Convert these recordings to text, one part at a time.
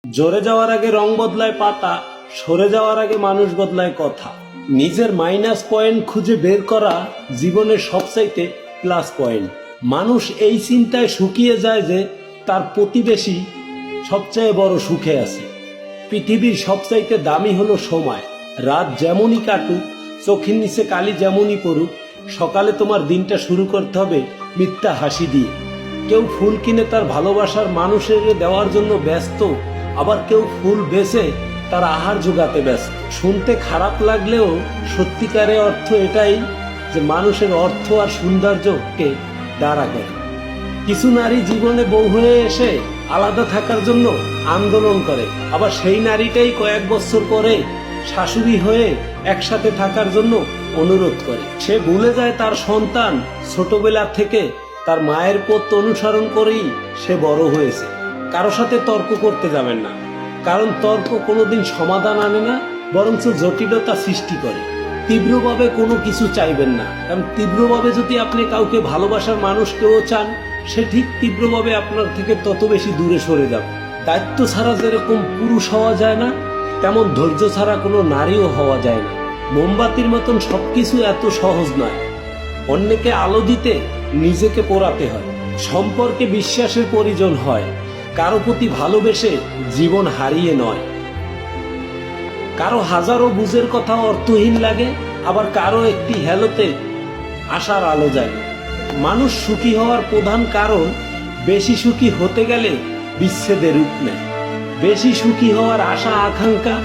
জোরে যাওয়ার আগে রং বদলায় পাতা, সরে যাওয়ার আগে মানুষ বদলায় কথা। নিজের মাইনাস পয়েন্ট খুঁজে বের করা জীবনের সবচাইতে প্লাস পয়েন্ট। মানুষ এই চিন্তায় শুকিয়ে যায় যে তার প্রতিবেশী সবচেয়ে বড় সুখে আছে। পৃথিবীর সবচাইতে দামি হলো সময়। রাত যেমনই কাটুক, চোখের নিচে কালি যেমনই পড়ুক, সকালে তোমার দিনটা শুরু করতে হবে মিথ্যা হাসি দিয়ে। কেউ ফুল কিনে তার ভালোবাসার মানুষের দেওয়ার জন্য ব্যস্ত, আবার কেউ ফুল বেচে তার আহার জোগাতে ব্যস্ত। শুনতে খারাপ লাগলেও সত্যিকারে অর্থ এটাই যে মানুষের অর্থ আর সৌন্দর্যকে দাঁড়া করে। কিছু নারী জীবনে বউ হয়ে এসে আলাদা থাকার জন্য আন্দোলন করে, আবার সেই নারীটাই কয়েক বছর পরে শাশুড়ি হয়ে একসাথে থাকার জন্য অনুরোধ করে। সে ভুলে যায় তার সন্তান ছোটবেলা থেকে তার মায়ের পথ অনুসরণ করেই সে বড় হয়েছে। কারো সাথে তর্ক করতে যাবেন না, কারণ তর্ক কোনোদিন সমাধান আনে না, বরঞ্চ জটিলতা সৃষ্টি করে। তীব্রভাবে কোনো কিছু চাইবেন না, কারণ তীব্রভাবে যদি আপনি কাউকে ভালোবাসার মানুষকেও চান, সে ঠিক তীব্রভাবে আপনার থেকে তত বেশি দূরে সরে যাবে। দায়িত্ব ছাড়া যেরকম পুরুষ হওয়া যায় না, তেমন ধৈর্য ছাড়া কোনো নারীও হওয়া যায় না। মোমবাতির মতন সবকিছু এত সহজ নয়। অন্যকে আলো দিতে নিজেকে পোড়াতে হয়। সম্পর্কে বিশ্বাসের প্রয়োজন হয়, কারো প্রতি ভালোবেসে জীবন হারিয়ে নয়। কারো হাজারো বুঝের কথা অর্থহীন লাগে, আবার কারো একটি হেলোতে আশার আলো যায়। মানুষ সুখী হওয়ার প্রধান কারণ বেশি সুখী হতে গেলে বিচ্ছেদের রূপ নেয়। বেশি সুখী হওয়ার আশা আকাঙ্ক্ষা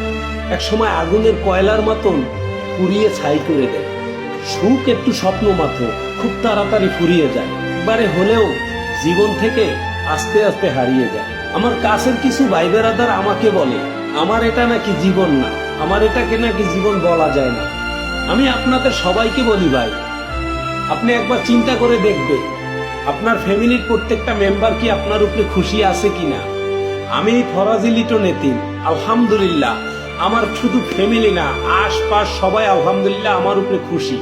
একসময় আগুনের কয়লার মতন পুড়িয়ে ছাই করে দেয়। সুখ একটু স্বপ্ন মাত্র, খুব তাড়াতাড়ি ফুরিয়ে যায়, একবারে হলেও জীবন থেকে আস্তে আস্তে হারিয়ে যায়। আমার কাছের কিছু ভাই বেরাদার আমাকে বলে, আমার এটা নাকি জীবন না, আমার এটাকে নাকি জীবন বলা যায় না। আমি আপনাদের সবাইকে বলি, ভাই আপনি একবার চিন্তা করে দেখবে আপনার ফ্যামিলির প্রত্যেকটা মেম্বার কি আপনার উপরে খুশি আছে কিনা। আমি ফরাজি লিটন এতিম, আলহামদুলিল্লাহ আমার শুধু ফ্যামিলি না, আশপাশ সবাই আলহামদুলিল্লাহ আমার উপরে খুশি।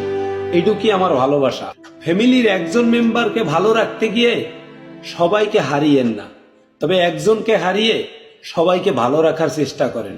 এইটুকুই আমার ভালোবাসা। ফ্যামিলির একজন মেম্বারকে ভালো রাখতে গিয়ে সবাইকে হারিয়েন না, তবে একজনকে হারিয়ে সবাইকে ভালো রাখার চেষ্টা করেন।